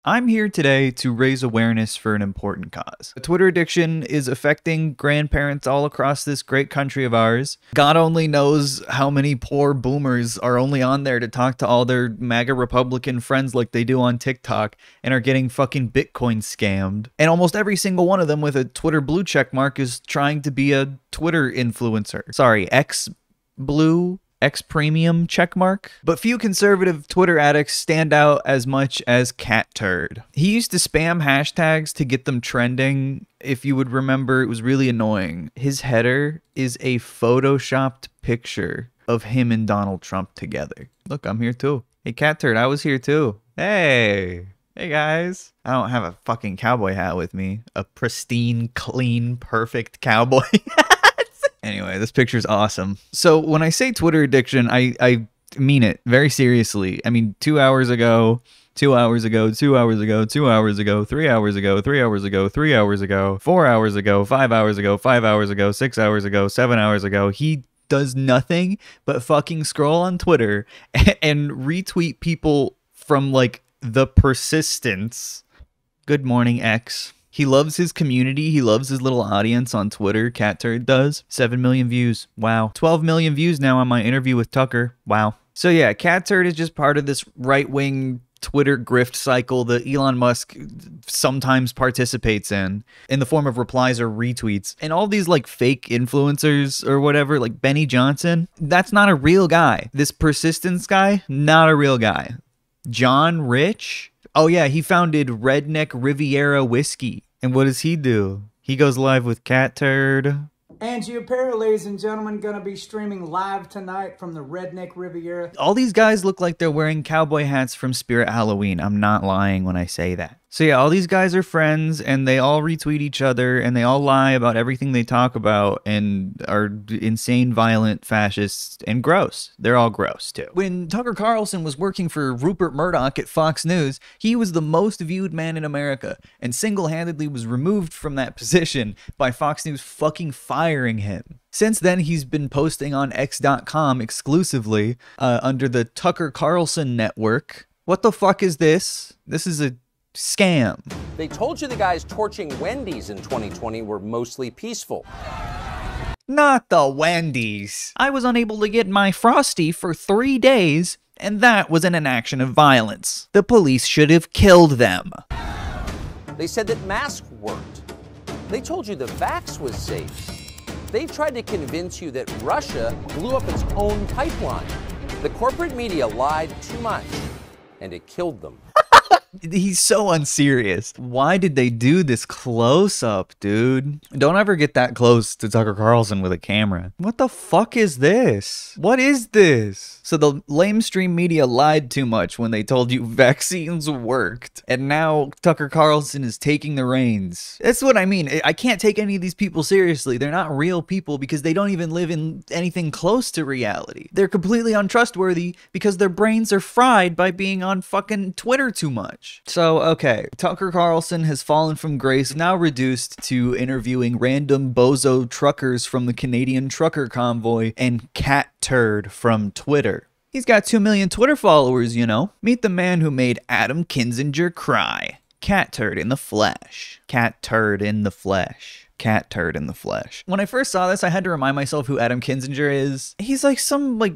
I'm here today to raise awareness for an important cause. Twitter addiction is affecting grandparents all across this great country of ours. God only knows how many poor boomers are only on there to talk to all their MAGA Republican friends like they do on TikTok and are getting fucking Bitcoin scammed. And almost every single one of them with a Twitter blue check mark is trying to be a Twitter influencer. Sorry, X premium checkmark. But few conservative Twitter addicts stand out as much as Cat Turd. He used to spam hashtags to get them trending. If you would remember, it was really annoying. His header is a photoshopped picture of him and Donald Trump together. Look, I'm here too. Hey, Cat Turd, I was here too. Hey guys. I don't have a fucking cowboy hat with me. A pristine, clean, perfect cowboy hat. Anyway, this picture's awesome. So when I say Twitter addiction, I mean it very seriously. I mean, 2 hours ago, 2 hours ago, 2 hours ago, 2 hours ago, 3 hours ago, 3 hours ago, 3 hours ago, 4 hours ago, 5 hours ago, 5 hours ago, 6 hours ago, 7 hours ago, he does nothing but fucking scroll on Twitter and retweet people from like the persistence. Good morning, X. He loves his community. He loves his little audience on Twitter. Cat Turd does. 7 million views. Wow. 12 million views now on my interview with Tucker. Wow. So yeah, Cat Turd is just part of this right-wing Twitter grift cycle that Elon Musk sometimes participates in the form of replies or retweets. And all these like fake influencers or whatever, like Benny Johnson, that's not a real guy. This persistence guy, not a real guy. John Rich? Oh yeah, he founded Redneck Riviera Whiskey. And what does he do? He goes live with Cat Turd. Angie Apparel, ladies and gentlemen, gonna be streaming live tonight from the Redneck Riviera. All these guys look like they're wearing cowboy hats from Spirit Halloween. I'm not lying when I say that. So yeah, all these guys are friends and they all retweet each other and they all lie about everything they talk about and are insane, violent, fascists, and gross. They're all gross too. When Tucker Carlson was working for Rupert Murdoch at Fox News, he was the most viewed man in America and single-handedly was removed from that position by Fox News fucking firing him. Since then, he's been posting on X.com exclusively under the Tucker Carlson network. What the fuck is this? This is a scam. They told you the guys torching Wendy's in 2020 were mostly peaceful. Not the Wendy's. I was unable to get my Frosty for 3 days, and that was an action of violence. The police should have killed them. They said that masks worked. They told you the vax was safe. They tried to convince you that Russia blew up its own pipeline. The corporate media lied too much, and it killed them. He's so unserious. Why did they do this close-up, dude? Don't ever get that close to Tucker Carlson with a camera. What the fuck is this? What is this? So the lamestream media lied too much when they told you vaccines worked. And now Tucker Carlson is taking the reins. That's what I mean. I can't take any of these people seriously. They're not real people because they don't even live in anything close to reality. They're completely untrustworthy because their brains are fried by being on fucking Twitter too much. So, okay, Tucker Carlson has fallen from grace, now reduced to interviewing random bozo truckers from the Canadian trucker convoy and Cat Turd from Twitter. He's got 2 million Twitter followers, you know. Meet the man who made Adam Kinzinger cry. Cat Turd in the flesh. Cat Turd in the flesh. Cat Turd in the flesh. When I first saw this, I had to remind myself who Adam Kinzinger is. He's like some like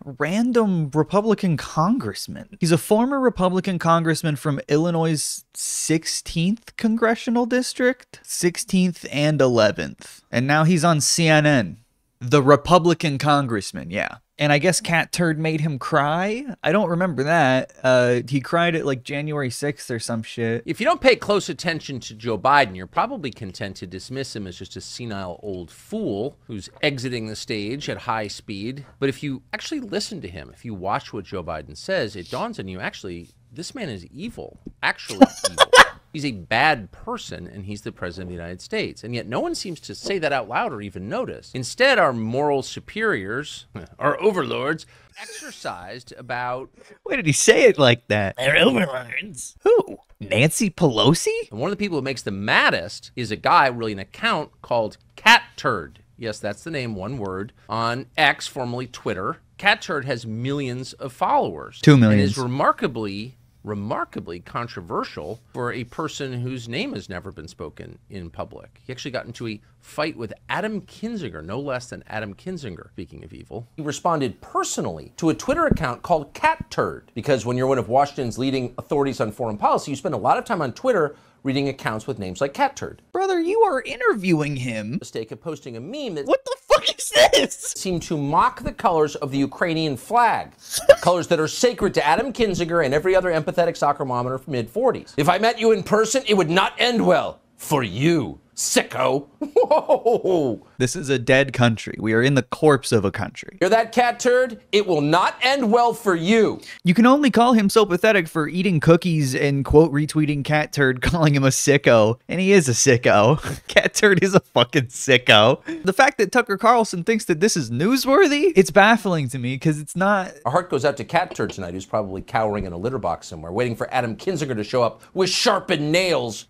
random Republican congressman. He's a former Republican congressman from Illinois' 16th congressional district, 16th and 11th. And now he's on CNN. The Republican congressman, yeah. And I guess Cat Turd made him cry? I don't remember that. He cried at like January 6th or some shit. If you don't pay close attention to Joe Biden, you're probably content to dismiss him as just a senile old fool who's exiting the stage at high speed. But if you actually listen to him, if you watch what Joe Biden says, it dawns on you, actually, this man is evil. Actually evil. He's a bad person, and he's the president of the United States. And yet no one seems to say that out loud or even notice. Instead, our moral superiors, our overlords, exercised about... Why did he say it like that? Our overlords? Who? Nancy Pelosi? And one of the people who makes them maddest is a guy, really an account, called Cat Turd. Yes, that's the name, one word, on X, formerly Twitter. Cat Turd has millions of followers. 2 million. And is remarkably remarkably controversial for a person whose name has never been spoken in public. He actually got into a fight with Adam Kinzinger, no less than Adam Kinzinger, speaking of evil. He responded personally to a Twitter account called Cat Turd, because when you're one of Washington's leading authorities on foreign policy, you spend a lot of time on Twitter reading accounts with names like Cat Turd. Brother, you are interviewing him. Mistake of posting a meme that What the fuck is this? seemed to mock the colors of the Ukrainian flag, colors that are sacred to Adam Kinzinger and every other empathetic soccer mom in her mid-40s. If I met you in person, it would not end well for you, sicko. Whoa. This is a dead country. We are in the corpse of a country. Hear that, Cat Turd? It will not end well for you. You can only call him so pathetic for eating cookies and quote retweeting Cat Turd, calling him a sicko. And he is a sicko. Cat Turd is a fucking sicko. The fact that Tucker Carlson thinks that this is newsworthy, it's baffling to me because it's not. Our heart goes out to Cat Turd tonight, who's probably cowering in a litter box somewhere, waiting for Adam Kinzinger to show up with sharpened nails.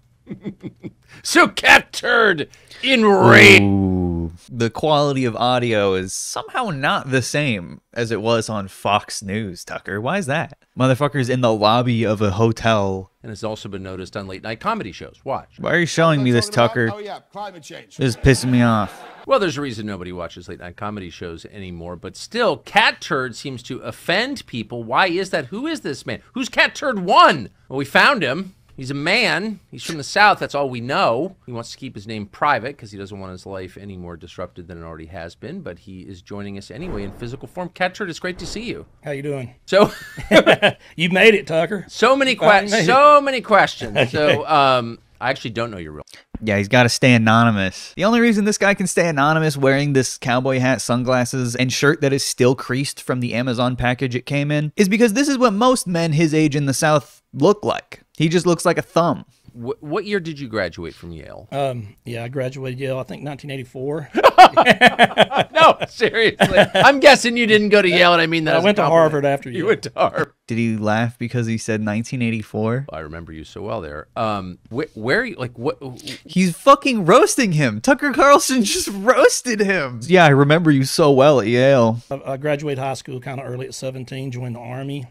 So Cat Turd, enraged. Ooh, the quality of audio is somehow not the same as it was on Fox News, Tucker. Why is that? Motherfucker's in the lobby of a hotel. And has also been noticed on late night comedy shows. Watch. Why are you showing me this, Tucker? Oh yeah, climate change. This is pissing me off. Well, there's a reason nobody watches late night comedy shows anymore, but still, Cat Turd seems to offend people. Why is that? Who is this man? Who's Cat Turd 1? Well, we found him. He's a man. He's from the South. That's all we know. He wants to keep his name private because he doesn't want his life any more disrupted than it already has been, but he is joining us anyway in physical form. Cat Turd, it's great to see you. How you doing? So, You made it, Tucker. so many questions. So, I actually don't know your real. Yeah, he's got to stay anonymous. The only reason this guy can stay anonymous wearing this cowboy hat, sunglasses, and shirt that is still creased from the Amazon package it came in is because this is what most men his age in the South look like. He just looks like a thumb. What year did you graduate from Yale? Yeah, I graduated Yale, I think 1984. No, seriously. I'm guessing you didn't go to Yale, and I mean that. I as a went to compliment. Harvard after You Yale. went to Harvard. Did he laugh because he said 1984? I remember you so well there. Where are you, like, what? He's fucking roasting him. Tucker Carlson just roasted him. Yeah, I remember you so well at Yale. I graduated high school kind of early at 17, joined the Army.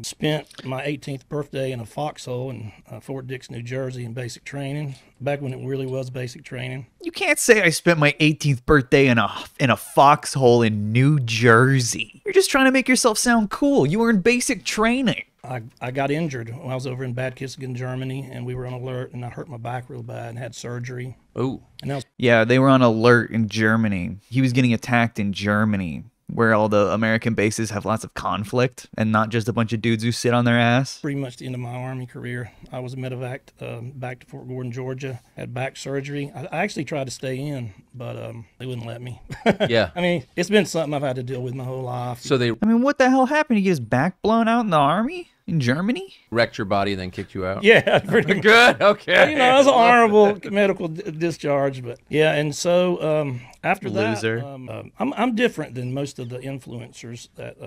Spent my 18th birthday in a foxhole in Fort Dix, New Jersey in basic training, back when it really was basic training. You can't say I spent my 18th birthday in a foxhole in New Jersey. You're just trying to make yourself sound cool. You were in basic training. I got injured when I was over in Bad Kissingen, Germany, and we were on alert, and I hurt my back real bad and had surgery. Oh, And that was Yeah, they were on alert in Germany. He was getting attacked in Germany, where all the American bases have lots of conflict and not just a bunch of dudes who sit on their ass. pretty much the end of my Army career. I was a medevac back to Fort Gordon, Georgia, had back surgery. I actually tried to stay in, but they wouldn't let me. yeah. I mean, it's been something I've had to deal with my whole life. So they I mean, what the hell happened? He get his back blown out in the Army? In Germany? wrecked your body and then kicked you out? Yeah, pretty much. Good, okay. You know, it was an honorable medical discharge, but yeah. And so after Loser. that, I'm different than most of the influencers that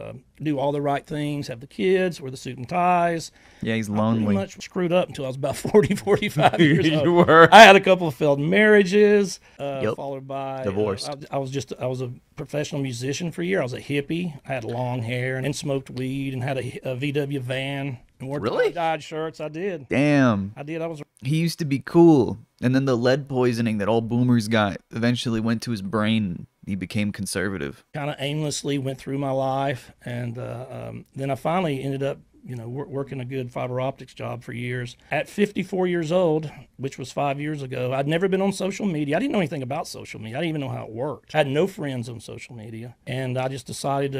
do all the right things, have the kids, wear the suit and ties. Yeah, he's Pretty lonely. much screwed up until I was about 40, 45 years old. You were. I had a couple of failed marriages, Yep. followed by Divorced. I was a professional musician for a year. I was a hippie. I had long hair and smoked weed and had a VW van and wore Really? dyed shirts. I did. Damn. I did. I was He used to be cool. And then the lead poisoning that all boomers got eventually went to his brain. He became conservative. kind of aimlessly went through my life, and then I finally ended up, working a good fiber optics job for years. At 54 years old, which was 5 years ago, I'd never been on social media. I didn't know anything about social media. I didn't even know how it worked. I had no friends on social media, and I just decided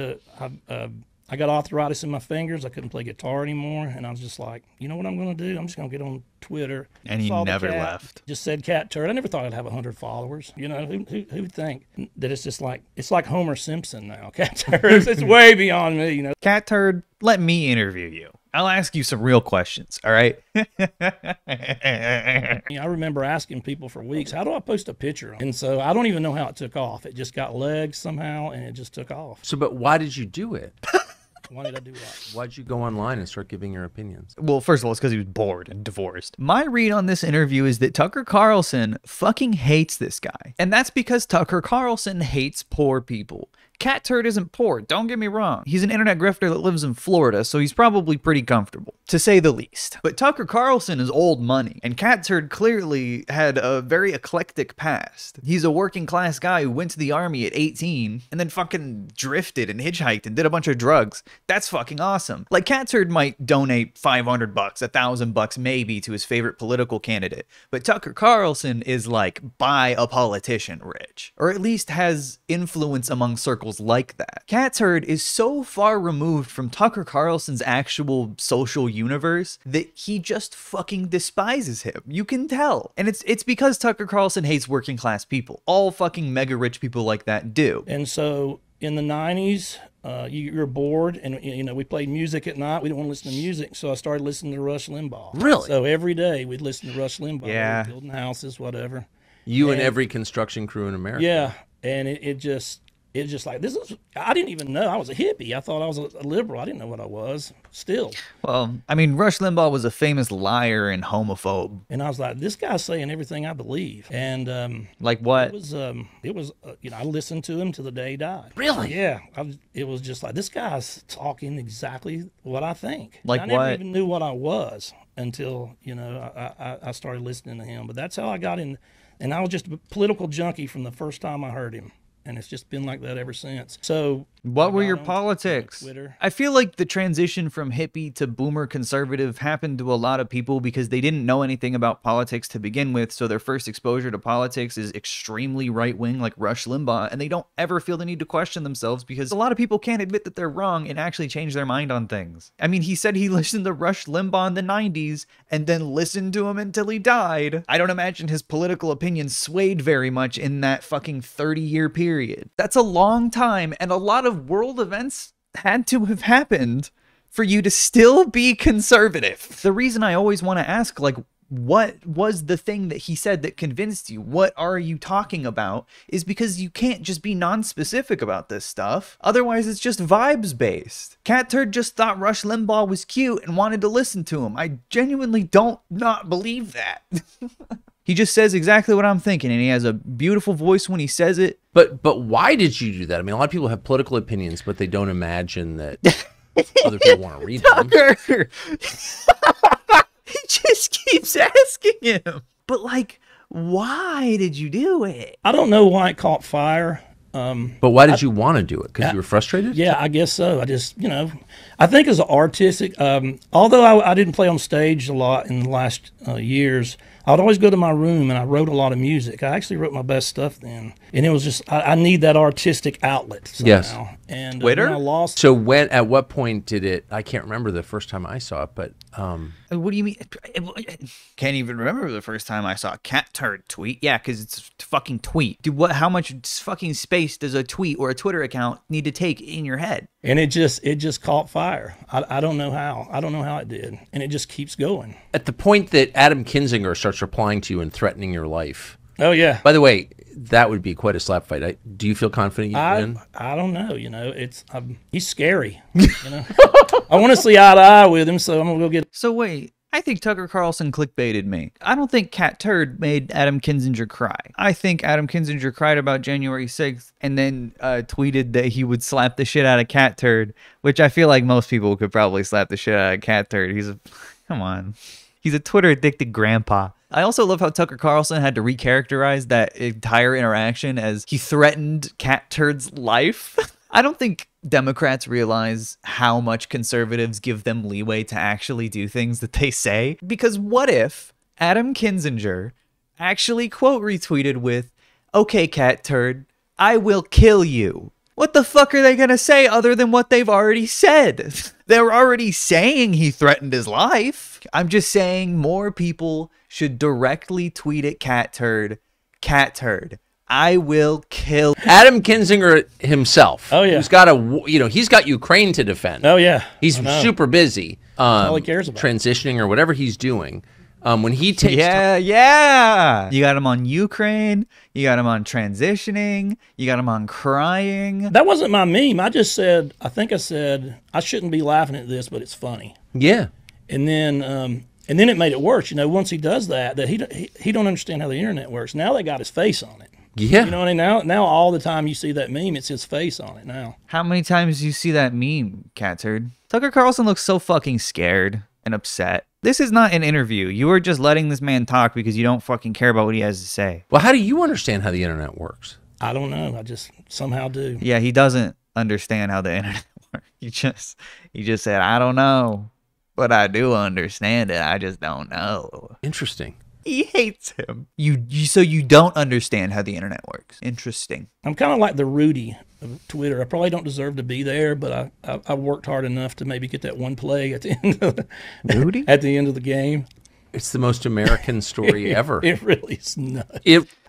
to. I got arthritis in my fingers. I couldn't play guitar anymore, and I was just like, you know what I'm going to do? I'm just going to get on Twitter. And he Saw the never cat, left. Just said Cat Turd. I never thought I'd have 100 followers. You know, who'd think that it's just like Homer Simpson now? Cat Turd. It's way beyond me. You know. Cat Turd, let me interview you. I'll ask you some real questions, all right? I remember asking people for weeks, how do I post a picture? And so I don't even know how it took off. It just got legs somehow, and it just took off. So, but why did you do it? Why did I do what? Why did you go online and start giving your opinions? Well, first of all, it's because he was bored and divorced. My read on this interview is that Tucker Carlson fucking hates this guy. And that's because Tucker Carlson hates poor people. Cat Turd isn't poor, don't get me wrong. He's an internet grifter that lives in Florida, so he's probably pretty comfortable, to say the least. But Tucker Carlson is old money, and Cat Turd clearly had a very eclectic past. He's a working class guy who went to the army at 18 and then fucking drifted and hitchhiked and did a bunch of drugs. That's fucking awesome. Like, Cat Turd might donate $500, $1,000 maybe to his favorite political candidate, but Tucker Carlson is like, buy a politician rich, or at least has influence among circles like that. Cat Turd is so far removed from Tucker Carlson's actual social universe that he just fucking despises him. You can tell. And it's because Tucker Carlson hates working class people. All fucking mega rich people like that do. And so in the 90s, you're bored, and we played music at night. We didn't want to listen to music, so I started listening to Rush Limbaugh. Really? So every day we'd listen to Rush Limbaugh. Yeah. Building houses, whatever. You and every construction crew in America. Yeah, and it's just like, this is, I didn't even know I was a hippie. I thought I was a liberal. I didn't know what I was still. Well, I mean, Rush Limbaugh was a famous liar and homophobe. And I was like, this guy's saying everything I believe. And Like what? it was I listened to him till the day he died. Really? Yeah. It was just like, this guy's talking exactly what I think. Like I never what? even knew what I was until, I started listening to him. But that's how I got in. And I was just a political junkie from the first time I heard him. And it's just been like that ever since. So What were I your got on politics? Twitter. I feel like the transition from hippie to boomer conservative happened to a lot of people because they didn't know anything about politics to begin with, so their first exposure to politics is extremely right-wing, like Rush Limbaugh, and they don't ever feel the need to question themselves because a lot of people can't admit that they're wrong and actually change their mind on things. I mean, he said he listened to Rush Limbaugh in the 90s and then listened to him until he died. I don't imagine his political opinions swayed very much in that fucking 30-year period. That's a long time, and a lot of world events had to have happened for you to still be conservative. The reason I always want to ask, like, what was the thing that he said that convinced you? What are you talking about? Is because you can't just be non-specific about this stuff. Otherwise, it's just vibes-based. Cat Turd just thought Rush Limbaugh was cute and wanted to listen to him. I genuinely don't not believe that. He just says exactly what I'm thinking, and he has a beautiful voice when he says it. But why did you do that? I mean, a lot of people have political opinions, but they don't imagine that other people want to read them. Tucker! He just keeps asking him. But, like, why did you do it? I don't know why it caught fire. But why did you want to do it? Because you were frustrated? Yeah, I guess so. I just, I think as an artistic, although I didn't play on stage a lot in the last years, I'd always go to my room and I wrote a lot of music. I actually wrote my best stuff then. And it was just, I need that artistic outlet somehow. Yes. And Twitter? when I lost. So at what point did it, I can't remember the first time I saw it, but What do you mean? Can't even remember the first time I saw a Cat Turd tweet. Yeah, because it's a fucking tweet. Dude, how much fucking space does a tweet or a Twitter account need to take in your head? And it just caught fire. I don't know how. I don't know how it did. And it just keeps going. at the point that Adam Kinzinger starts replying to you and threatening your life. Oh, yeah. By the way, that would be quite a slap fight. Do you feel confident you win? I don't know. He's scary. I want to see eye to eye with him, so I'm gonna go get. So wait, I think Tucker Carlson clickbaited me. I don't think Cat Turd made Adam Kinzinger cry. I think Adam Kinzinger cried about January 6th and then tweeted that he would slap the shit out of Cat Turd, which I feel like most people could probably slap the shit out of Cat Turd. Come on. He's a Twitter addicted grandpa. I also love how Tucker Carlson had to recharacterize that entire interaction as he threatened Cat Turd's life. I don't think Democrats realize how much conservatives give them leeway to actually do things that they say. Because what if Adam Kinzinger actually quote retweeted with, "Okay, Cat Turd, I will kill you." What the fuck are they gonna say other than what they've already said? They're already saying he threatened his life. I'm just saying more people should directly tweet at Cat Turd, "Cat Turd, I will kill." Adam Kinzinger himself. Oh, yeah. Who's got he's got Ukraine to defend. Oh, yeah. He's super busy. All he cares about. Transitioning or whatever he's doing. When he takes Yeah. You got him on Ukraine. You got him on transitioning. You got him on crying. That wasn't my meme. I think I said, I shouldn't be laughing at this, but it's funny. Yeah. And then it made it worse. Once he does that he don't understand how the internet works. Now they got his face on it. Yeah. You know what I mean? Now all the time you see that meme, it's his face on it now. How many times do you see that meme, Cat Turd? Tucker Carlson looks so fucking scared and upset. This is not an interview. You are just letting this man talk because you don't fucking care about what he has to say. Well, how do you understand how the internet works? I don't know. I just somehow do. Yeah, he doesn't understand how the internet works. He just said, I don't know, but I do understand it. I just don't know. Interesting. He hates him. So you don't understand how the internet works. Interesting. I'm kind of like the Rudy of Twitter. I probably don't deserve to be there, but I worked hard enough to maybe get that one play at the end of Rudy? at the end of the game. It's the most American story ever. It really is nuts.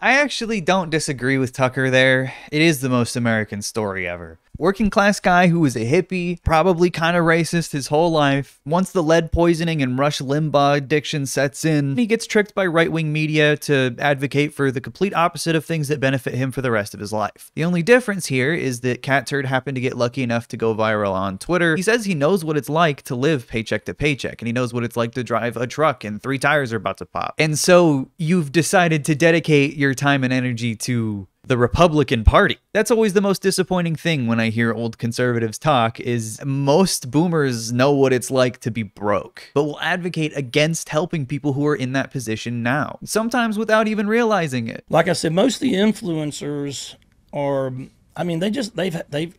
I actually don't disagree with Tucker there. It is the most American story ever. Working class guy who was a hippie, probably kind of racist his whole life. Once the lead poisoning and Rush Limbaugh addiction sets in, he gets tricked by right-wing media to advocate for the complete opposite of things that benefit him for the rest of his life. The only difference here is that Cat Turd happened to get lucky enough to go viral on Twitter. He says he knows what it's like to live paycheck to paycheck, and he knows what it's like to drive a truck and 3 tires are about to pop. And so you've decided to dedicate your time and energy to the Republican Party. That's always the most disappointing thing when I hear old conservatives talk, is most boomers know what it's like to be broke, but will advocate against helping people who are in that position now, sometimes without even realizing it. Like I said, most of the influencers are, I mean, they've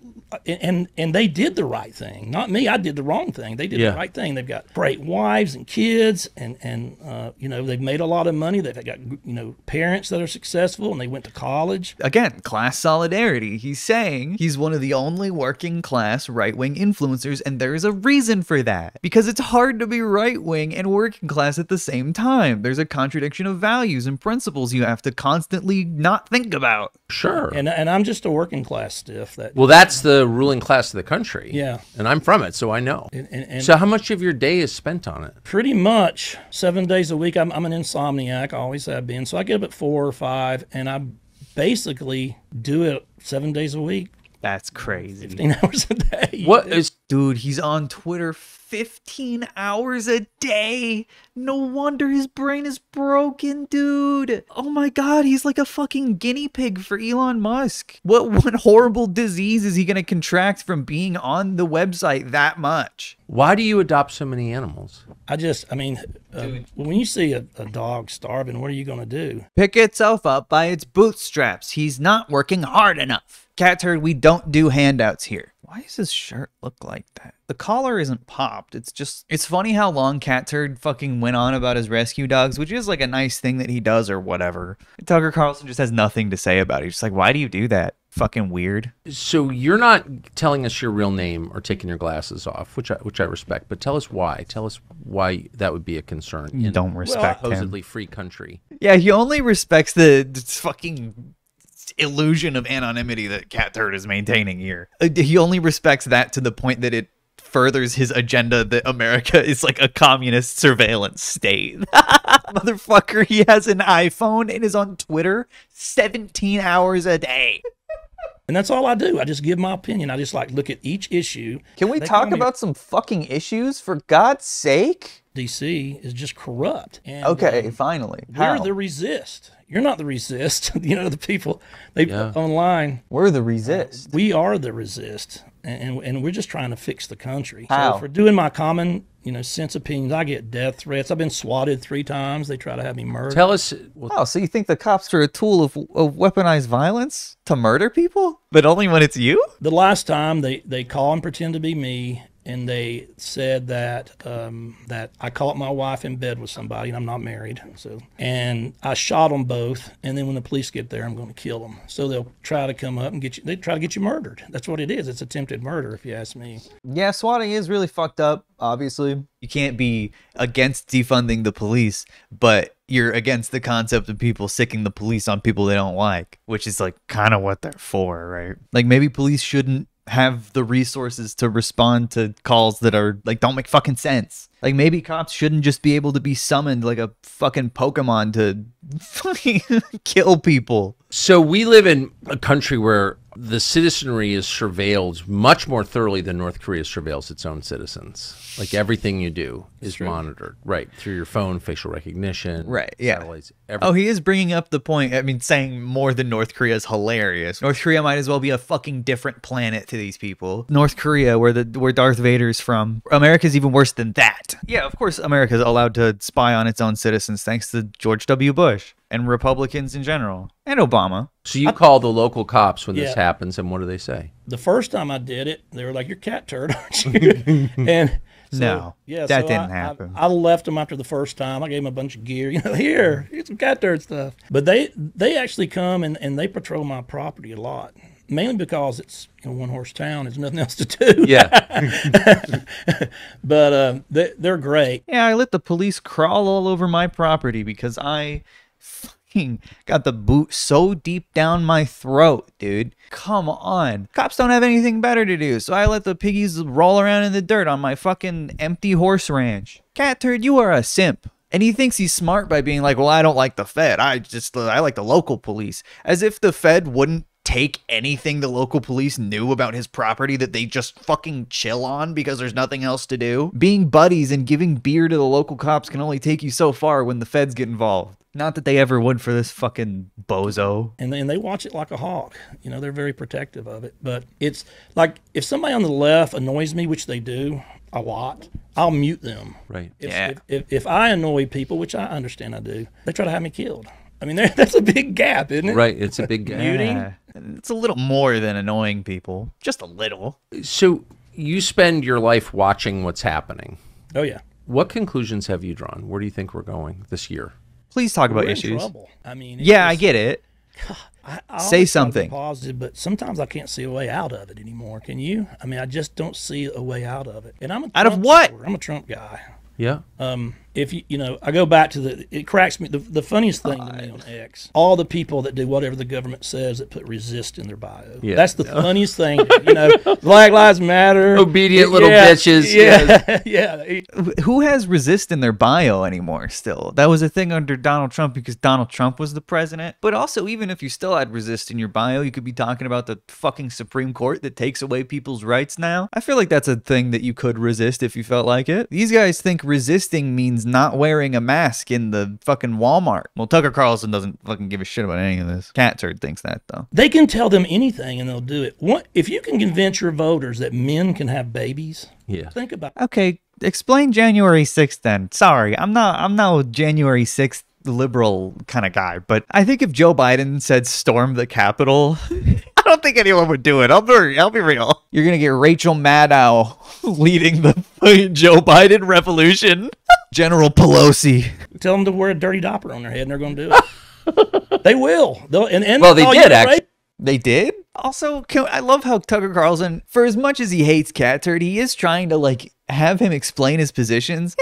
and they did the right thing. Not me. I did the wrong thing. They did the right thing. They've got great wives and kids, and you know, they've made a lot of money. They've got, you know, parents that are successful, and they went to college. Again, class solidarity. He's saying he's one of the only working class right-wing influencers, and there's a reason for that. Because it's hard to be right-wing and working class at the same time. There's a contradiction of values and principles you have to constantly not think about. Sure. And I'm just a working class stiff. Well, that's the ruling class of the country. Yeah. And I'm from it, so I know. And so how much of your day is spent on it? Pretty much 7 days a week. I'm an insomniac. I always have been. So I get up at 4 or 5, and I basically do it 7 days a week. That's crazy. 15 hours a day. What is... Dude, he's on Twitter 15 hours a day. No wonder his brain is broken, dude. Oh my god, he's like a fucking guinea pig for Elon Musk. What horrible disease is he gonna contract from being on the website that much? Why do you adopt so many animals? I mean, when you see a dog starving, what are you going to do? Pick itself up by its bootstraps. He's not working hard enough. Cat Turd, we don't do handouts here. Why does his shirt look like that? The collar isn't popped. It's funny how long Cat Turd fucking went on about his rescue dogs, which is like a nice thing that he does or whatever. Tucker Carlson just has nothing to say about it. He's just like, why do you do that? Fucking weird. So you're not telling us your real name or taking your glasses off, which I respect, but tell us why. Tell us why that would be a concern in don't respect a supposedly free country. Yeah, he only respects the fucking illusion of anonymity that Cat Turd is maintaining here. He only respects that to the point that it furthers his agenda that America is like a communist surveillance state. Motherfucker, he has an iPhone and is on Twitter 17 hours a day. And that's all I do. I just give my opinion. I just like look at each issue. Can we talk about some fucking issues, for God's sake? DC is just corrupt. And, okay, finally. We're the resist. You're not the resist. You know, the people online. We're the resist. We are the resist. And we're just trying to fix the country. How? So for doing my common, you know, sense opinions, I get death threats. I've been swatted 3 times. They try to have me murdered. Tell us. Oh, so you think the cops are a tool of weaponized violence to murder people? But only when it's you? The last time they call and pretend to be me, and they said that that I caught my wife in bed with somebody, and I'm not married. So, and I shot them both, and then when the police get there, I'm going to kill them. So they'll try to come up and get you. They try to get you murdered. That's what it is. It's attempted murder, if you ask me. Yeah, swatting is really fucked up, obviously. You can't be against defunding the police, but you're against the concept of people sicking the police on people they don't like, which is like kind of what they're for, right? Like maybe police shouldn't have the resources to respond to calls that are like don't make fucking sense. Like maybe cops shouldn't just be able to be summoned like a fucking Pokemon to fucking kill people. So we live in a country where the citizenry is surveilled much more thoroughly than North Korea surveils its own citizens. Like everything you do. is monitored, right? Through your phone, facial recognition, right? Yeah. Satellites. Oh, he is bringing up the point. I mean, saying more than North Korea is hilarious. North Korea might as well be a fucking different planet to these people. North Korea, where Darth Vader's from, America's even worse than that. Yeah, of course, America's allowed to spy on its own citizens thanks to George W. Bush and Republicans in general and Obama. So you call the local cops when this happens, and what do they say? The first time I did it, they were like, "You're cat turd, aren't you?" And so, no, yeah, that so didn't happen. I left them after the first time. I gave them a bunch of gear, here, get some cat turd stuff. But they actually come and they patrol my property a lot, mainly because it's one horse town. There's nothing else to do. Yeah. But they're great. Yeah, I let the police crawl all over my property because I fucking got the boot so deep down my throat, dude. Come on. Cops don't have anything better to do, so I let the piggies roll around in the dirt on my fucking empty horse ranch. Cat turd, you are a simp. And he thinks he's smart by being like, well, I don't like the Fed. I like the local police. As if the Fed wouldn't take anything the local police knew about his property that they just fucking chill on because there's nothing else to do. Being buddies and giving beer to the local cops can only take you so far when the feds get involved. Not that they ever would for this fucking bozo. And they watch it like a hawk. They're very protective of it. But it's like if somebody on the left annoys me, which they do a lot, I'll mute them. Right. If I annoy people, which I understand I do, they try to have me killed. I mean, that's a big gap, isn't it? Right. It's a big gap. Muting? It's a little more than annoying people. Just a little. So you spend your life watching what's happening. Oh, yeah. What conclusions have you drawn? Where do you think we're going this year? Please talk about We're issues. in trouble. I mean, Yeah, I get it. I Say always try to be something. positive, but sometimes I can't see a way out of it anymore. Can you? I mean, I just don't see a way out of it. And I'm a Out of Trump what? supporter. I'm a Trump guy. Yeah. If I go back to it cracks me. The funniest thing to me on X, all the people that do whatever the government says that put resist in their bio. Yeah. That's the funniest thing. Black Lives Matter. Obedient little bitches. Yeah, yeah. Who has resist in their bio anymore still? That was a thing under Donald Trump because Donald Trump was the president. But also, even if you still had resist in your bio, you could be talking about the fucking Supreme Court that takes away people's rights now. I feel like that's a thing that you could resist if you felt like it. These guys think resisting means not wearing a mask in the fucking Walmart. Well, Tucker Carlson doesn't fucking give a shit about any of this. Cat turd thinks that, though. They can tell them anything and they'll do it. If you can convince your voters that men can have babies, think about it. Okay, explain January 6th then. Sorry, I'm not a January 6th liberal kind of guy, but I think if Joe Biden said storm the Capitol, I don't think anyone would do it. I'll be real. You're gonna get Rachel Maddow leading the Joe Biden revolution. General Pelosi. Tell them to wear a dirty diaper on their head and they're going to do it. They will. Well, they did, actually. They did? Also, I love how Tucker Carlson, for as much as he hates Cat Turd, he is trying to, have him explain his positions.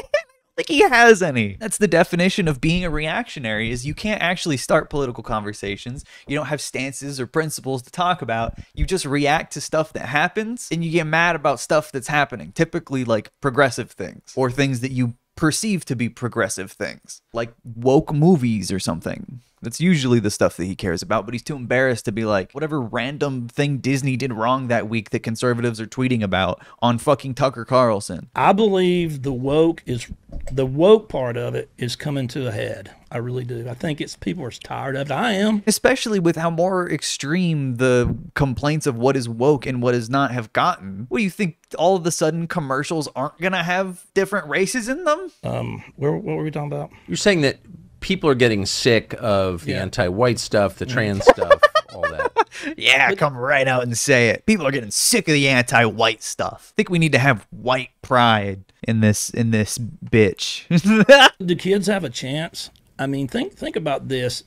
Like he has any. That's the definition of being a reactionary, is you can't actually start political conversations. You don't have stances or principles to talk about. You just react to stuff that happens and you get mad about stuff that's happening. Typically progressive things or things that you perceive to be progressive things, like woke movies or something. That's usually the stuff that he cares about, but he's too embarrassed to be like, whatever random thing Disney did wrong that week that conservatives are tweeting about on fucking Tucker Carlson. I believe the woke part of it is coming to a head. I really do. I think people are tired of it. I am. Especially with how more extreme the complaints of what is woke and what is not have gotten. What do you think? All of a sudden commercials aren't going to have different races in them? What were we talking about? You're saying that people are getting sick of the anti-white stuff, the trans stuff, all that. Yeah, come right out and say it. People are getting sick of the anti-white stuff. I think we need to have white pride in this bitch. Do kids have a chance? I mean, think about this.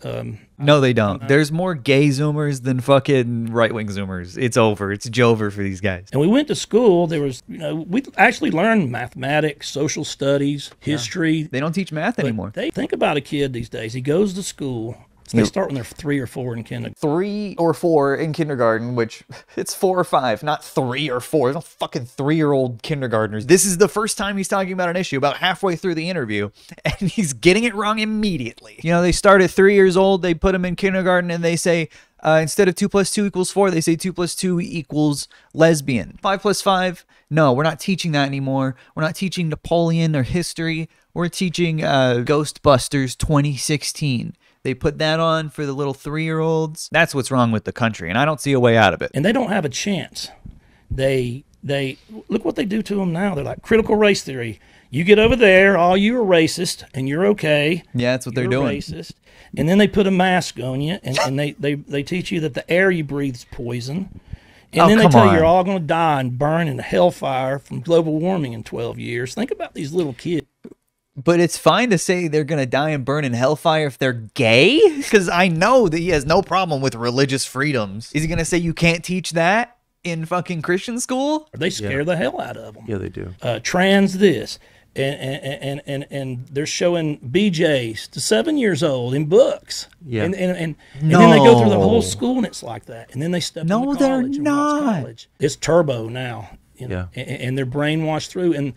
No, they don't. There's more gay Zoomers than fucking right-wing Zoomers. It's over. It's Jover for these guys. And we went to school. There was, we actually learned mathematics, social studies, history. They don't teach math anymore. Think about a kid these days. He goes to school. So they start when they're 3 or 4 in kindergarten. 3 or 4 in kindergarten, which it's 4 or 5, not 3 or 4. There's no fucking 3-year-old kindergartners. This is the first time he's talking about an issue about halfway through the interview, and he's getting it wrong immediately. They start at 3 years old, they put him in kindergarten, and they say, Instead of 2 plus 2 equals 4, they say 2 plus 2 equals lesbian. 5 plus 5, no, we're not teaching that anymore. We're not teaching Napoleon or history. We're teaching Ghostbusters 2016. They put that on for the little 3-year-olds. That's what's wrong with the country, and I don't see a way out of it. And they don't have a chance. They look what they do to them now. They're like critical race theory. You get over there, all you are racist, and you're okay. Yeah, that's what they're You're doing. Racist. And then they put a mask on you, and they teach you that the air you breathe is poison. And then they tell you you're all going to die and burn in hellfire from global warming in 12 years. Think about these little kids. But it's fine to say they're going to die and burn in hellfire if they're gay? Because I know that he has no problem with religious freedoms. Is he going to say you can't teach that in fucking Christian school? They scare the hell out of them. Yeah, they do. Trans this. And they're showing BJs to 7 years old in books. Yeah. And then they go through the whole school and it's like that. And then they step into college. No, they're not. College. It's turbo now. You know, and they're brainwashed through. And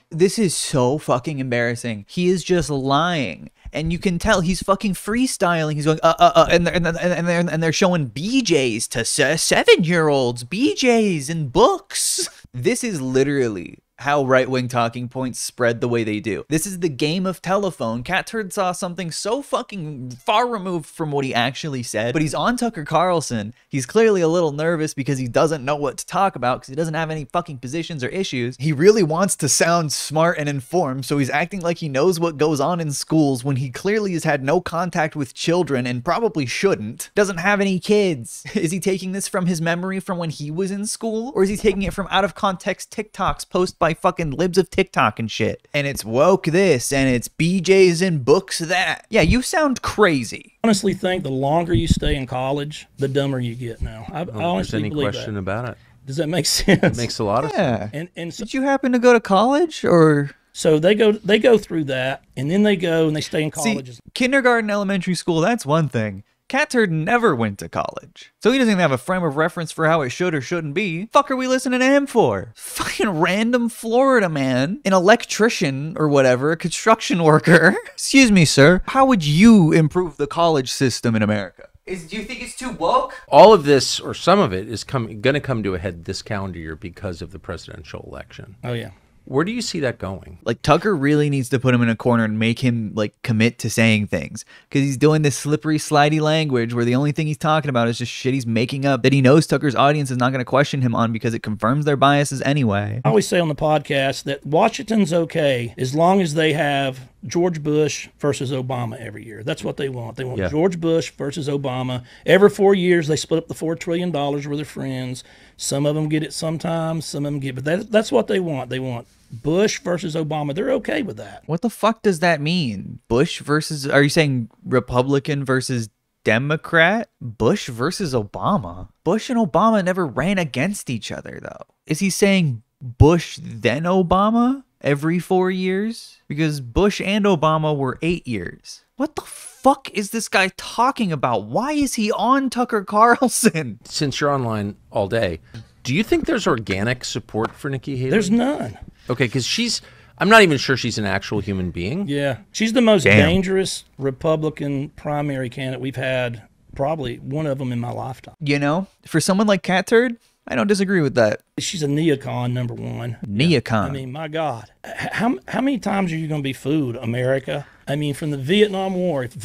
this is so fucking embarrassing. He is just lying. And you can tell he's fucking freestyling. He's going, and they're showing BJs to 7-year-olds, BJs in books. This is literally how right-wing talking points spread the way they do. This is the game of telephone. Cat Turd saw something so fucking far removed from what he actually said, but he's on Tucker Carlson. He's clearly a little nervous because he doesn't know what to talk about because he doesn't have any fucking positions or issues. He really wants to sound smart and informed, so he's acting like he knows what goes on in schools when he clearly has had no contact with children and probably shouldn't. Doesn't have any kids. Is he taking this from his memory from when he was in school? Or is he taking it from out of context TikToks posted by fucking libs of TikTok and shit? And it's woke this and it's BJ's in books that. Yeah, you sound crazy. I honestly think the longer you stay in college, the dumber you get now. I honestly any believe question that. about it. Does that make sense? It makes a lot of sense. Yeah. And so, Did you happen to go to college or? so they go through that, and then they go and they stay in college. See, kindergarten, elementary school, that's one thing. Cat Turd never went to college. So he doesn't even have a frame of reference for how it should or shouldn't be. Fuck are we listening to him for? Fucking random Florida man, an electrician or whatever, a construction worker. Excuse me, sir. How would you improve the college system in America? Do you think it's too woke? All of this, or some of it, is going to come to a head this calendar year because of the presidential election. Oh, yeah. Where do you see that going? Like, Tucker really needs to put him in a corner and make him, like, commit to saying things. Because he's doing this slippery, slidey language where the only thing he's talking about is just shit he's making up that he knows Tucker's audience is not going to question him on because it confirms their biases anyway. I always say on the podcast that Washington's okay as long as they have George Bush versus Obama every year. That's what they want. They want George Bush versus Obama. Every 4 years, they split up the $4 trillion where they're friends. Some of them get it sometimes, some of them get it. But that's what they want. They want Bush versus Obama. They're okay with that. What the fuck does that mean? Bush versus, are you saying Republican versus Democrat? Bush versus Obama? Bush and Obama never ran against each other, though. Is he saying Bush then Obama every 4 years? Because Bush and Obama were 8 years. What the fuck is this guy talking about? Why is he on Tucker Carlson? Since you're online all day, do you think there's organic support for Nikki Haley? There's none. Okay, because I'm not even sure she's an actual human being. Yeah. She's the most dangerous Republican primary candidate we've had, probably one of them in my lifetime. You know, for someone like Cat Turd, I don't disagree with that. She's a neocon, number one. Neocon. I mean, my God. How many times are you going to be fooled, America? I mean, from the Vietnam War, if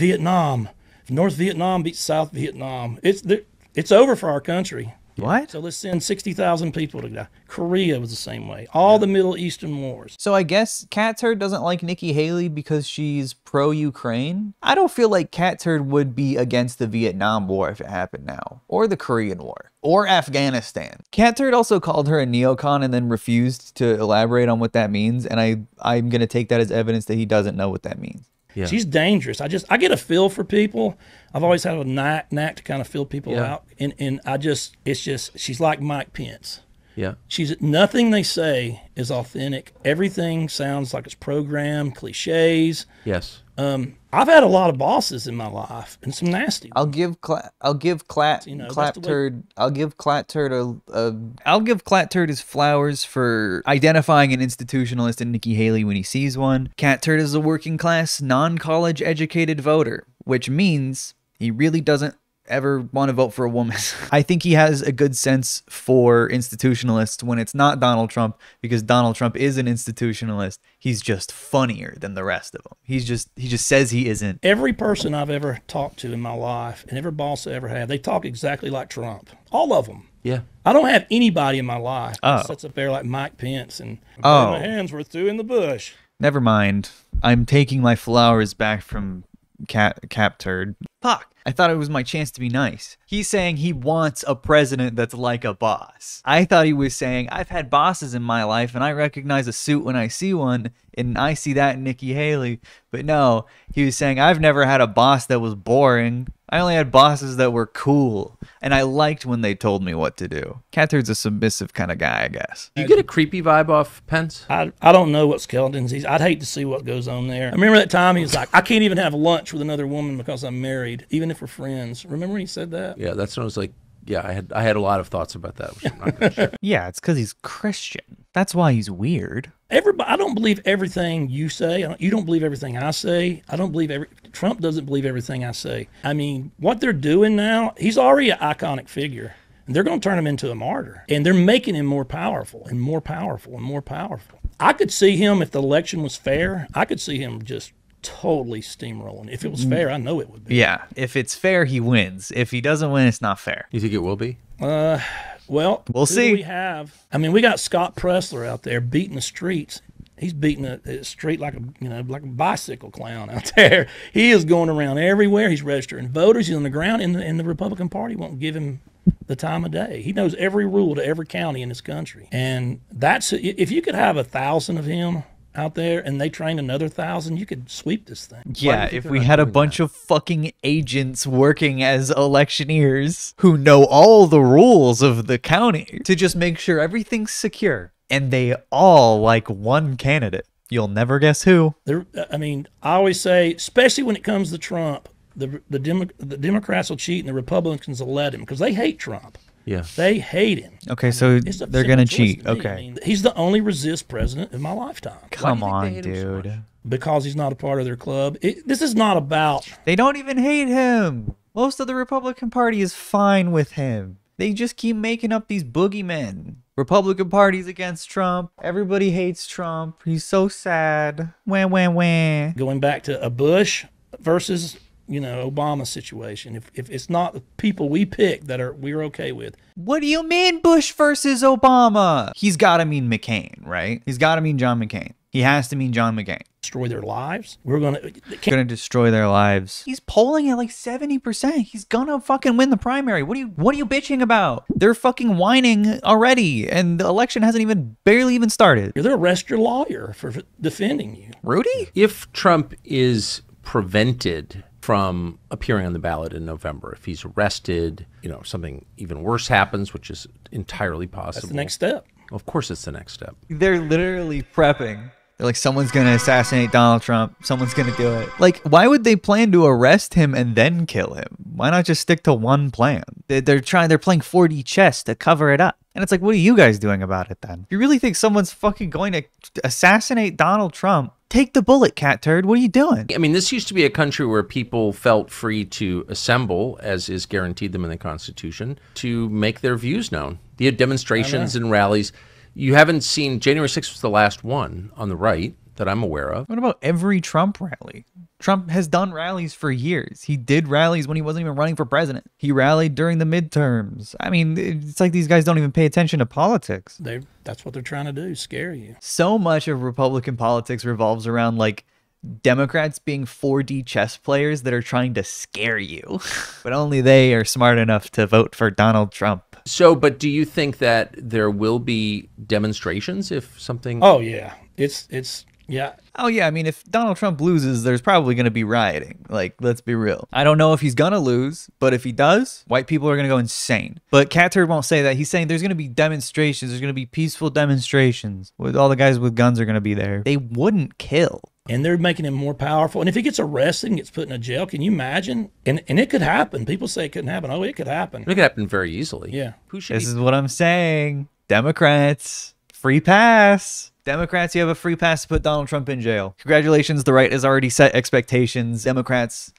North Vietnam beats South Vietnam, it's over for our country. What? So let's send 60,000 people to die. Korea was the same way. All the Middle Eastern wars. So I guess Cat Turd doesn't like Nikki Haley because she's pro-Ukraine? I don't feel like Cat Turd would be against the Vietnam War if it happened now. Or the Korean War. Or Afghanistan. Cat Turd also called her a neocon and then refused to elaborate on what that means. And I'm going to take that as evidence that he doesn't know what that means. Yeah. She's dangerous. I get a feel for people. I've always had a knack to kind of feel people out. And she's like Mike Pence. Yeah. Nothing they say is authentic. Everything sounds like it's programmed, cliches. Yes. I've had a lot of bosses in my life and some nasty ones. I'll give Clat Turd his flowers for identifying an institutionalist in Nikki Haley when he sees one. Cat Turd is a working class, non-college educated voter, which means he really doesn't ever want to vote for a woman. I think he has a good sense for institutionalists when it's not Donald Trump, because Donald Trump is an institutionalist. He's just funnier than the rest of them. He just says he isn't. Every person I've ever talked to in my life, and every boss I ever had, they talk exactly like Trump. All of them. Yeah. I don't have anybody in my life that sits up there like Mike Pence and my hands were through in the bush. Never mind. I'm taking my flowers back from Cap Turd. Fuck. I thought it was my chance to be nice. He's saying he wants a president that's like a boss. I thought he was saying, I've had bosses in my life and I recognize a suit when I see one, and I see that in Nikki Haley. But no, he was saying, I've never had a boss that was boring. I only had bosses that were cool, and I liked when they told me what to do. Cat Turd's a submissive kind of guy, I guess. You get a creepy vibe off Pence? I don't know what skeleton's he's. I'd hate to see what goes on there. I remember that time he was like, I can't even have lunch with another woman because I'm married, even if we're friends. Remember when he said that? Yeah, that's when I was like, yeah, I had a lot of thoughts about that, which I'm not gonna share. Yeah, it's because he's Christian. That's why he's weird. I don't believe everything you say. You don't believe everything I say. I don't believe Trump doesn't believe everything I say. I mean, what they're doing now, he's already an iconic figure. And they're going to turn him into a martyr. And they're making him more powerful and more powerful and more powerful. I could see him, if the election was fair, I could see him just totally steamrolling. If it was fair, I know it would be. Yeah, if it's fair, he wins. If he doesn't win, it's not fair. You think it will be? Well, we'll see. We got Scott Pressler out there beating the streets. He's beating the street like a bicycle clown out there. He is going around everywhere. He's registering voters. He's on the ground, and the Republican Party won't give him the time of day. He knows every rule to every county in this country. And that's, if you could have 1,000 of him out there and they trained another 1,000, you could sweep this thing. Yeah, if we had a bunch of fucking agents working as electioneers who know all the rules of the county to just make sure everything's secure, and they all like one candidate. You'll never guess who. I always say, especially when it comes to Trump, the Democrats will cheat and the Republicans will let him because they hate Trump. Yeah. They hate him. Okay, so they're going to cheat. Okay. He's the only resist president in my lifetime. Come on, dude. Because he's not a part of their club. This is not about... They don't even hate him. Most of the Republican Party is fine with him. They just keep making up these boogeymen. Republican Party's against Trump. Everybody hates Trump. He's so sad. Wah, wah, wah. Going back to a Bush versus... Obama situation. If it's not the people we pick that we're okay with. What do you mean Bush versus Obama? He's got to mean McCain, right? He's got to mean John McCain. He has to mean John McCain. Destroy their lives. We're going to destroy their lives. He's polling at like 70%. He's gonna fucking win the primary. What are you bitching about? They're fucking whining already, and the election hasn't barely even started. They'll arrest your lawyer for defending you. Rudy? If Trump is prevented from appearing on the ballot in November, if he's arrested, something even worse happens, which is entirely possible. That's the next step. Of course it's the next step. They're literally prepping. They're like, someone's going to assassinate Donald Trump. Someone's going to do it. Like, why would they plan to arrest him and then kill him? Why not just stick to one plan? They're playing 4D chess to cover it up. And it's like, what are you guys doing about it then? If you really think someone's fucking going to assassinate Donald Trump, take the bullet, Cat Turd. What are you doing? I mean, this used to be a country where people felt free to assemble, as is guaranteed them in the Constitution, to make their views known. They had demonstrations and rallies. You haven't seen, January 6th was the last one on the right that I'm aware of. What about every Trump rally? Trump has done rallies for years. He did rallies when he wasn't even running for president. He rallied during the midterms. I mean, it's like these guys don't even pay attention to politics. That's what they're trying to do, scare you. So much of Republican politics revolves around like Democrats being 4D chess players that are trying to scare you. But only they are smart enough to vote for Donald Trump. So, but do you think that there will be demonstrations if something... Oh, yeah. Yeah. Oh, yeah. I mean, if Donald Trump loses, there's probably going to be rioting. Like, let's be real. I don't know if he's going to lose, but if he does, white people are going to go insane. But Cat Turd won't say that. He's saying there's going to be demonstrations. There's going to be peaceful demonstrations. All the guys with guns are going to be there. They wouldn't kill. And they're making him more powerful. And if he gets arrested and gets put in a jail, can you imagine? And it could happen. People say it couldn't happen. Oh, it could happen. It could happen very easily. Yeah. This is what I'm saying. Democrats, free pass. Democrats, you have a free pass to put Donald Trump in jail. Congratulations, the right has already set expectations. Democrats,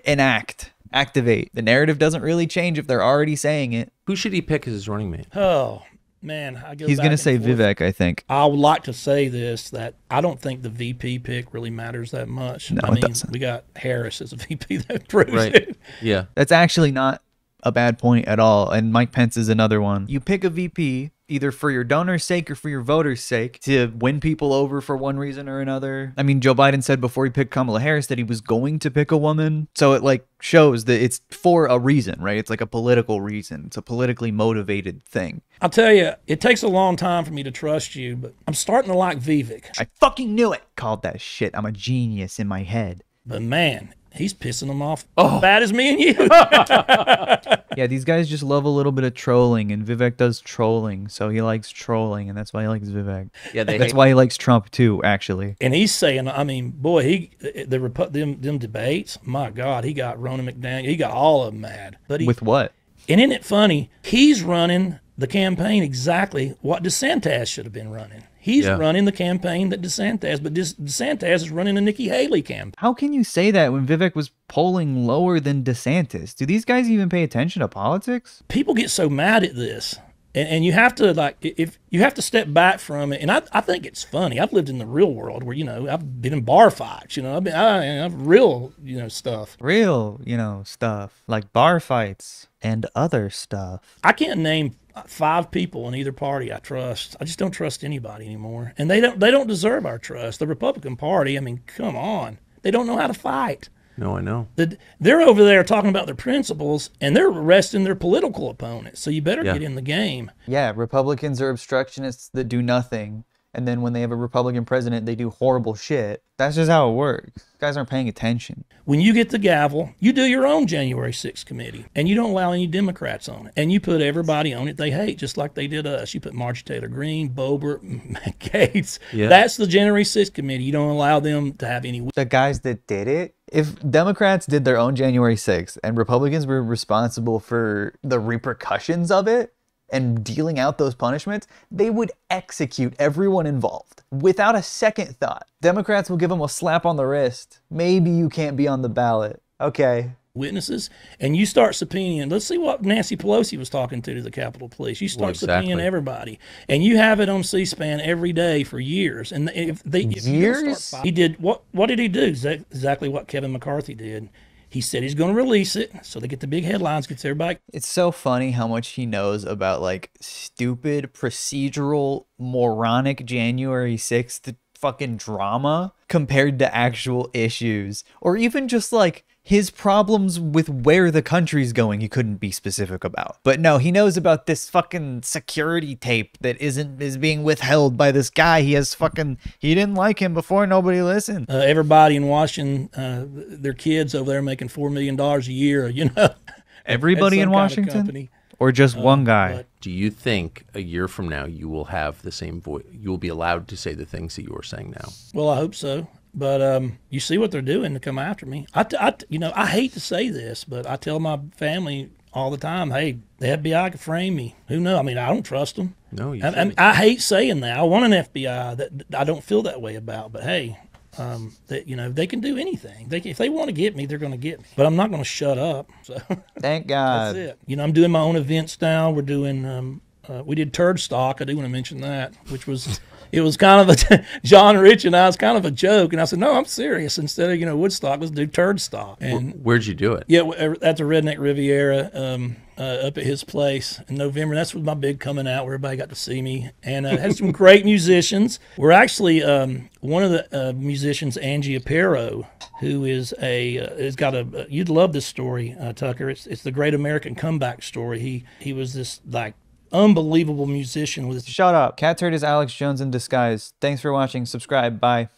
enact activate. The narrative doesn't really change if they're already saying it. Who should he pick as his running mate? Oh, man. I go He's back going to and say forth. Vivek, I think. I would like to say this, that I don't think the VP pick really matters that much. No, I it mean, doesn't. we got Harris as a VP that proves Right. it. Yeah. That's actually not a bad point at all. And Mike Pence is another one. You pick a VP either for your donor's sake or for your voters' sake to win people over for one reason or another. I mean, Joe Biden said before he picked Kamala Harris that he was going to pick a woman. So it like shows that it's for a reason, right? It's like a political reason. It's a politically motivated thing. I'll tell you, it takes a long time for me to trust you, but I'm starting to like Vivek. I fucking knew it. Called that shit. I'm a genius in my head. But man, he's pissing them off as bad as me and you. Yeah, these guys just love a little bit of trolling, and Vivek does trolling, so he likes trolling, and that's why he likes Vivek. Yeah, That's why he likes Trump too, actually. And he's saying, I mean, boy, them debates, my God, he got Ronna McDaniel, he got all of them mad. But With what? and isn't it funny? He's running the campaign exactly what DeSantis should have been running. He's running the campaign that DeSantis, but DeSantis is running a Nikki Haley campaign. How can you say that when Vivek was polling lower than DeSantis? Do these guys even pay attention to politics? People get so mad at this. And you have to if you have to step back from it, and I think it's funny. I've lived in the real world where I've been in bar fights. I've real stuff. Real, stuff like bar fights and other stuff. I can't name 5 people in either party I trust. I just don't trust anybody anymore, and they don't deserve our trust. The Republican Party, I mean, come on, they don't know how to fight. No, I know. They're over there talking about their principles, and they're arresting their political opponents. So you better get in the game. Yeah, Republicans are obstructionists that do nothing. And then when they have a Republican president, they do horrible shit. That's just how it works. Guys aren't paying attention. When you get the gavel, you do your own January 6th committee, and you don't allow any Democrats on it. And you put everybody on it they hate, just like they did us. You put Marjorie Taylor Greene, Boebert, Matt Gaetz. Yeah. That's the January 6th committee. You don't allow them to have any. The guys that did it, if Democrats did their own January 6th and Republicans were responsible for the repercussions of it and dealing out those punishments, they would execute everyone involved without a second thought. Democrats will give them a slap on the wrist. Maybe you can't be on the ballot. Okay. Witnesses, and you start subpoenaing. Let's see what Nancy Pelosi was talking to the Capitol Police. You start subpoenaing everybody, and you have it on C-SPAN every day for years. And if Years? he did what did he do? Exactly what Kevin McCarthy did. He said he's going to release it, so they get the big headlines, gets everybody. It's so funny how much he knows about like stupid procedural moronic January 6th fucking drama compared to actual issues, or even just like his problems with where the country's going he couldn't be specific about. But no, he knows about this fucking security tape that is being withheld by this guy. He didn't like him before, nobody listened. Everybody in Washington, their kids over there making $4 million a year, Everybody in Washington? Or just one guy? Do you think a year from now you will have the same voice? You will be allowed to say the things that you are saying now? Well, I hope so. But you see what they're doing to come after me. I hate to say this, but I tell my family all the time, hey, the FBI could frame me. Who knows? I mean, I don't trust them. No, you I hate saying that. I want an FBI that I don't feel that way about. But hey, they can do anything. If they want to get me, they're going to get me. But I'm not going to shut up. So Thank God. that's it. I'm doing my own events now. We're doing. We did Turd Stock. I do want to mention that, which was. It was kind of John Rich and I was kind of a joke, and I said, "No, I'm serious." Instead of Woodstock, let's do Turd Stock. And where'd you do it? yeah, at the Redneck Riviera, up at his place in November. That's was my big coming out where everybody got to see me, and had some great musicians. We're actually one of the musicians, Angie Aparo, who is has got a. You'd love this story, Tucker. It's the Great American Comeback story. He was this unbelievable musician with his Shut up. Cat Turd is Alex Jones in disguise. Thanks for watching. Subscribe. Bye.